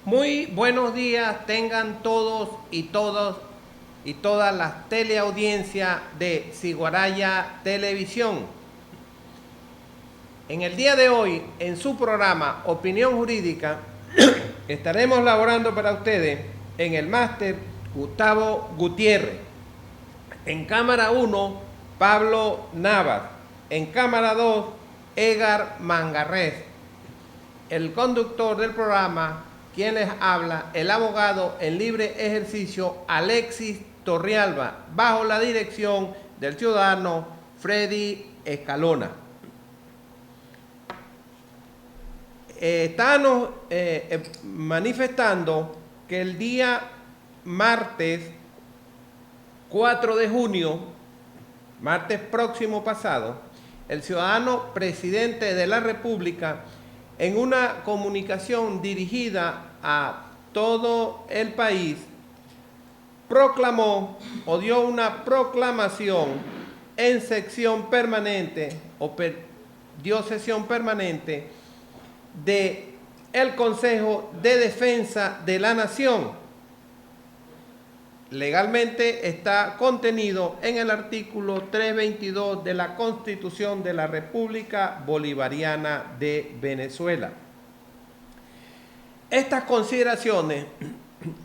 Muy buenos días tengan todos y todas las teleaudiencias de Ciguaraya Televisión. En el día de hoy, en su programa Opinión Jurídica, estaremos laborando para ustedes en el máster Gustavo Gutiérrez, en cámara 1 Pablo Navas, en cámara 2 Edgar Mangarrés, el conductor del programa, quien les habla, el abogado en libre ejercicio Alexis Torrialba, bajo la dirección del ciudadano Freddy Escalona. Estamos manifestando que el día martes 4 de junio, martes próximo pasado, el ciudadano presidente de la República, en una comunicación dirigida a todo el país, proclamó o dio una proclamación en sesión permanente dio sesión permanente de el Consejo de Defensa de la Nación. Legalmente está contenido en el artículo 322 de la Constitución de la República Bolivariana de Venezuela. Estas consideraciones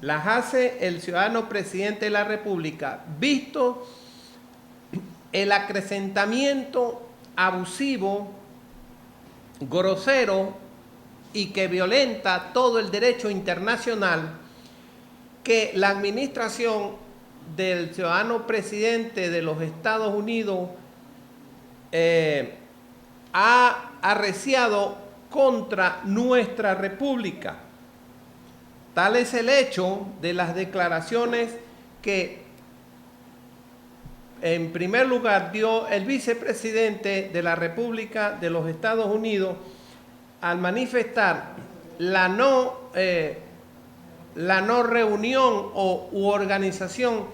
las hace el ciudadano presidente de la República, visto el acrecentamiento abusivo, grosero y que violenta todo el derecho internacional que la administración del ciudadano presidente de los Estados Unidos ha arreciado contra nuestra república. Tal es el hecho de las declaraciones que en primer lugar dio el vicepresidente de la República de los Estados Unidos al manifestar la no reunión u organización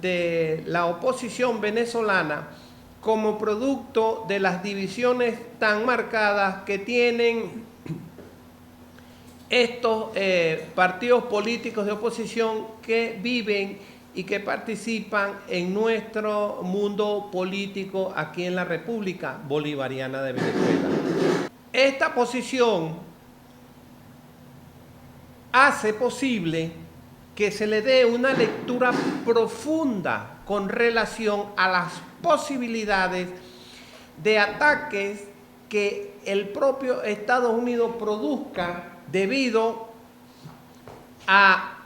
de la oposición venezolana como producto de las divisiones tan marcadas que tienen estos partidos políticos de oposición que viven y que participan en nuestro mundo político aquí en la República Bolivariana de Venezuela. Esta posición hace posible que se le dé una lectura profunda con relación a las posibilidades de ataques que el propio Estados Unidos produzca debido a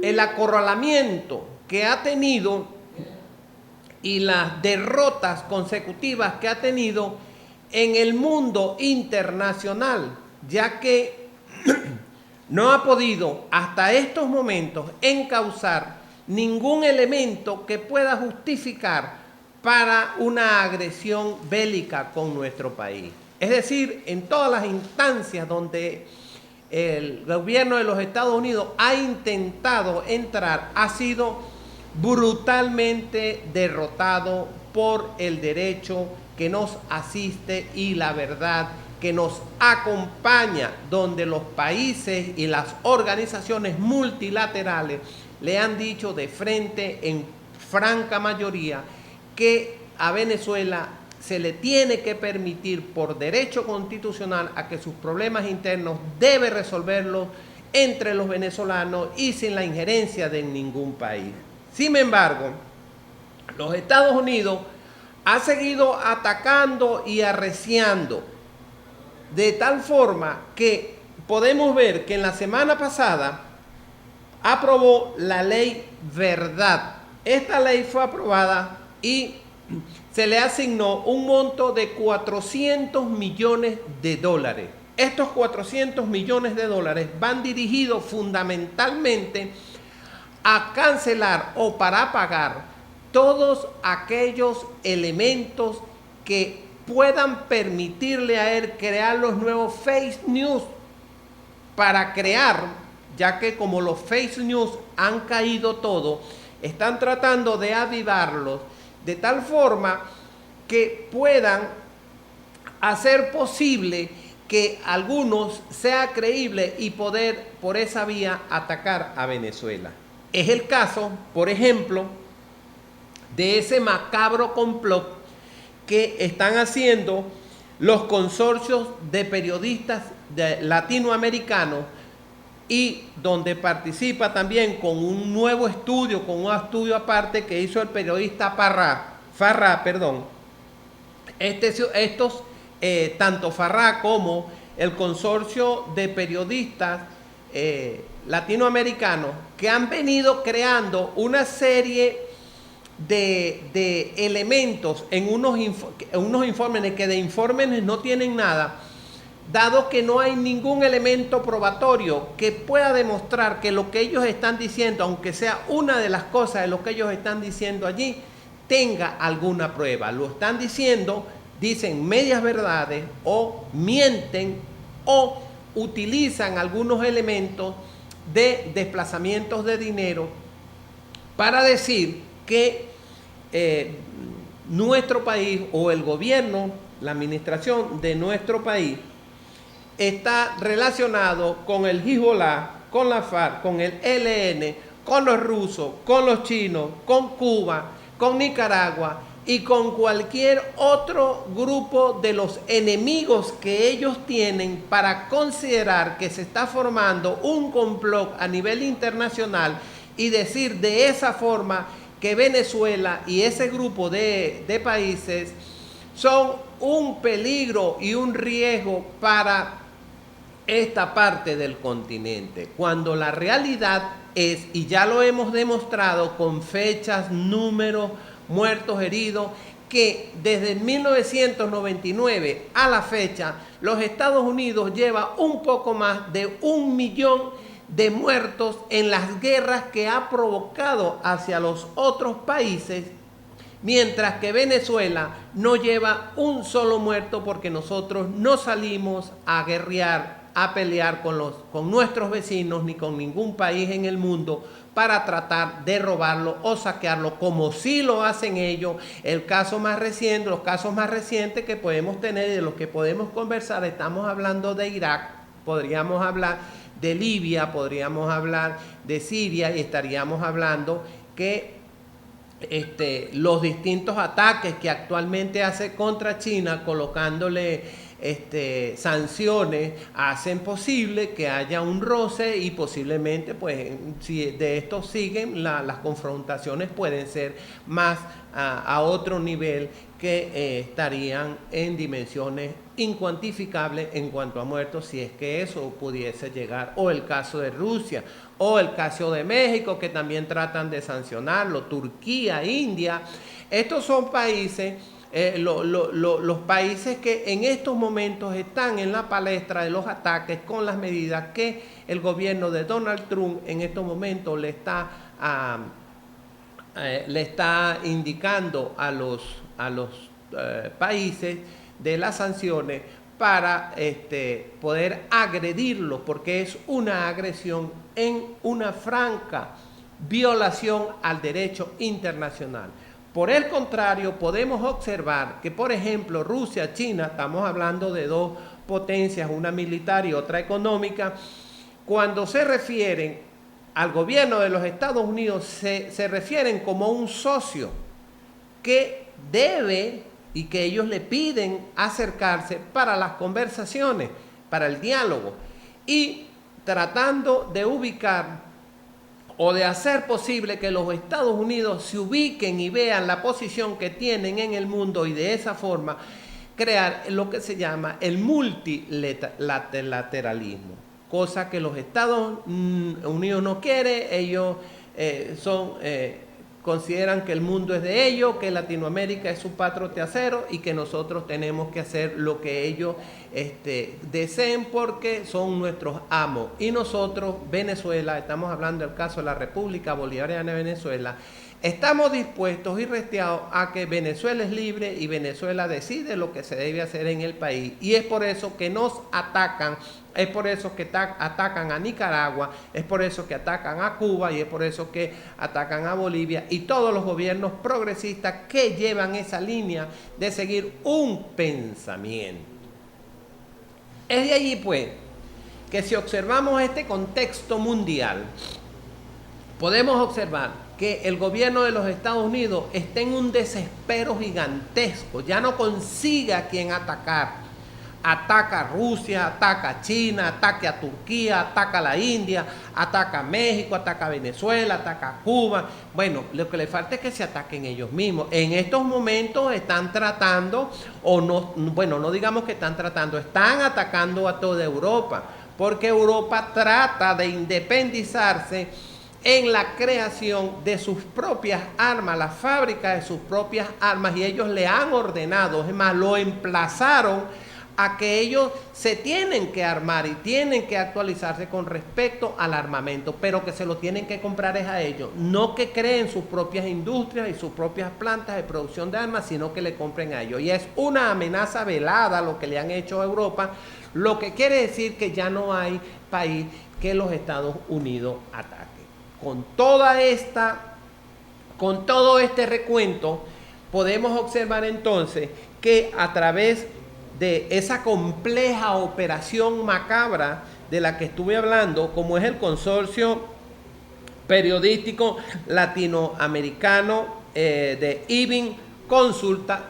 el acorralamiento que ha tenido y las derrotas consecutivas que ha tenido en el mundo internacional, ya que no ha podido hasta estos momentos encauzar ningún elemento que pueda justificar para una agresión bélica con nuestro país. Es decir, en todas las instancias donde el gobierno de los Estados Unidos ha intentado entrar, ha sido brutalmente derrotado por el derecho que nos asiste y la verdad que nos acompaña, donde los países y las organizaciones multilaterales le han dicho de frente en franca mayoría que a Venezuela se le tiene que permitir por derecho constitucional a que sus problemas internos debe resolverlos entre los venezolanos y sin la injerencia de ningún país. Sin embargo, los Estados Unidos ha seguido atacando y arreciando de tal forma que podemos ver que en la semana pasada aprobó la ley Verdad. Esta ley fue aprobada y se le asignó un monto de 400 millones de dólares. Estos 400 millones de dólares van dirigidos fundamentalmente a cancelar o para pagar todos aquellos elementos que puedan permitirle a él crear los nuevos fake news para crear, ya que como los fake news han caído todo, están tratando de avivarlos de tal forma que puedan hacer posible que algunos sea creíble y poder por esa vía atacar a Venezuela. Es el caso, por ejemplo, de ese macabro complot que están haciendo los consorcios de periodistas latinoamericanos, y donde participa también con un nuevo estudio, con un estudio aparte que hizo el periodista Farrá, tanto Farrá como el consorcio de periodistas latinoamericanos, que han venido creando una serie de elementos en unos informes que de informes no tienen nada, dado que no hay ningún elemento probatorio que pueda demostrar que lo que ellos están diciendo, aunque sea una de las cosas de lo que ellos están diciendo allí, tenga alguna prueba. Lo están diciendo, dicen medias verdades o mienten o utilizan algunos elementos de desplazamientos de dinero para decir que nuestro país o el gobierno, la administración de nuestro país, está relacionado con el Hezbollah, con la FARC, con el ELN, con los rusos, con los chinos, con Cuba, con Nicaragua y con cualquier otro grupo de los enemigos que ellos tienen, para considerar que se está formando un complot a nivel internacional y decir de esa forma que Venezuela y ese grupo de países son un peligro y un riesgo para esta parte del continente, cuando la realidad es, y ya lo hemos demostrado con fechas, números, muertos, heridos, que desde 1999 a la fecha los Estados Unidos lleva un poco más de 1 millón de muertos en las guerras que ha provocado hacia los otros países, mientras que Venezuela no lleva un solo muerto, porque nosotros no salimos a guerrear, a pelear con nuestros vecinos ni con ningún país en el mundo para tratar de robarlo o saquearlo, como sí lo hacen ellos. Los casos más recientes que podemos tener y de los que podemos conversar, estamos hablando de Irak, podríamos hablar de Libia, podríamos hablar de Siria, y estaríamos hablando que los distintos ataques que actualmente hace contra China, colocándole sanciones, hacen posible que haya un roce, y posiblemente, pues, si de esto siguen, las confrontaciones pueden ser más a otro nivel, que estarían en dimensiones incuantificables en cuanto a muertos, si es que eso pudiese llegar. O el caso de Rusia, o el caso de México, que también tratan de sancionarlo, Turquía, India. Estos son países, los países que en estos momentos están en la palestra de los ataques, con las medidas que el gobierno de Donald Trump en estos momentos le está indicando a los países de las sanciones, para poder agredirlos, porque es una agresión en una franca violación al derecho internacional. Por el contrario, podemos observar que, por ejemplo, Rusia, China, estamos hablando de dos potencias, una militar y otra económica, cuando se refieren al gobierno de los Estados Unidos, se refieren como un socio que debe, y que ellos le piden acercarse para las conversaciones, para el diálogo, y tratando de ubicar o de hacer posible que los Estados Unidos se ubiquen y vean la posición que tienen en el mundo, y de esa forma crear lo que se llama el multilateralismo, cosa que los Estados Unidos no quiere. Ellos consideran que el mundo es de ellos, que Latinoamérica es su patrio trasero, y que nosotros tenemos que hacer lo que ellos deseen, porque son nuestros amos. Y nosotros, Venezuela, estamos hablando del caso de la República Bolivariana de Venezuela, estamos dispuestos y resteados a que Venezuela es libre y Venezuela decide lo que se debe hacer en el país. Y es por eso que nos atacan, es por eso que atacan a Nicaragua, es por eso que atacan a Cuba, y es por eso que atacan a Bolivia y todos los gobiernos progresistas que llevan esa línea de seguir un pensamiento. Es de allí, pues, que si observamos este contexto mundial, podemos observar que el gobierno de los Estados Unidos está en un desespero gigantesco, ya no consigue a quién atacar. Ataca a Rusia, ataca a China, ataca a Turquía, ataca a la India, ataca a México, ataca a Venezuela, ataca a Cuba. Bueno, lo que le falta es que se ataquen ellos mismos. En estos momentos están tratando, o no, bueno, no digamos que están tratando, están atacando a toda Europa, porque Europa trata de independizarse en la creación de sus propias armas, la fábrica de sus propias armas, y ellos le han ordenado, es más, lo emplazaron a que ellos se tienen que armar y tienen que actualizarse con respecto al armamento, pero que se lo tienen que comprar es a ellos, no que creen sus propias industrias y sus propias plantas de producción de armas, sino que le compren a ellos. Y es una amenaza velada lo que le han hecho a Europa, lo que quiere decir que ya no hay país que los Estados Unidos ataquen. Con todo este recuento, podemos observar entonces que a través de esa compleja operación macabra de la que estuve hablando, como es el consorcio periodístico latinoamericano de IBIN Consulta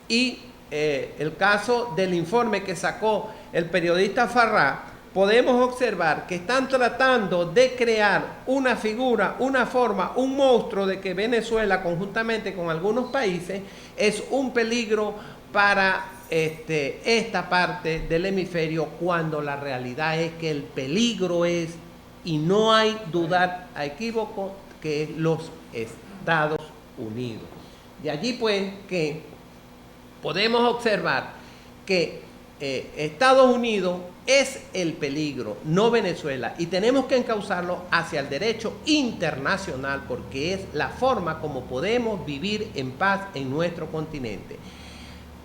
y el caso del informe que sacó el periodista Farrá, podemos observar que están tratando de crear una figura, una forma, un monstruo de que Venezuela, conjuntamente con algunos países, es un peligro para esta parte del hemisferio, cuando la realidad es que el peligro es, y no hay dudar a equívoco, que es los Estados Unidos. De allí pues que podemos observar que Estados Unidos es el peligro, no Venezuela, y tenemos que encauzarlo hacia el derecho internacional, porque es la forma como podemos vivir en paz en nuestro continente.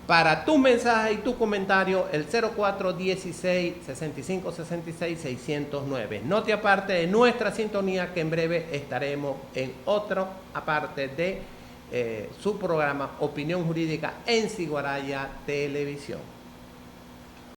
Para tus mensajes y tu comentario, el 0416-6566-609. No te aparte de nuestra sintonía, que en breve estaremos en otra aparte de su programa Opinión Jurídica en Ciguaraya Televisión.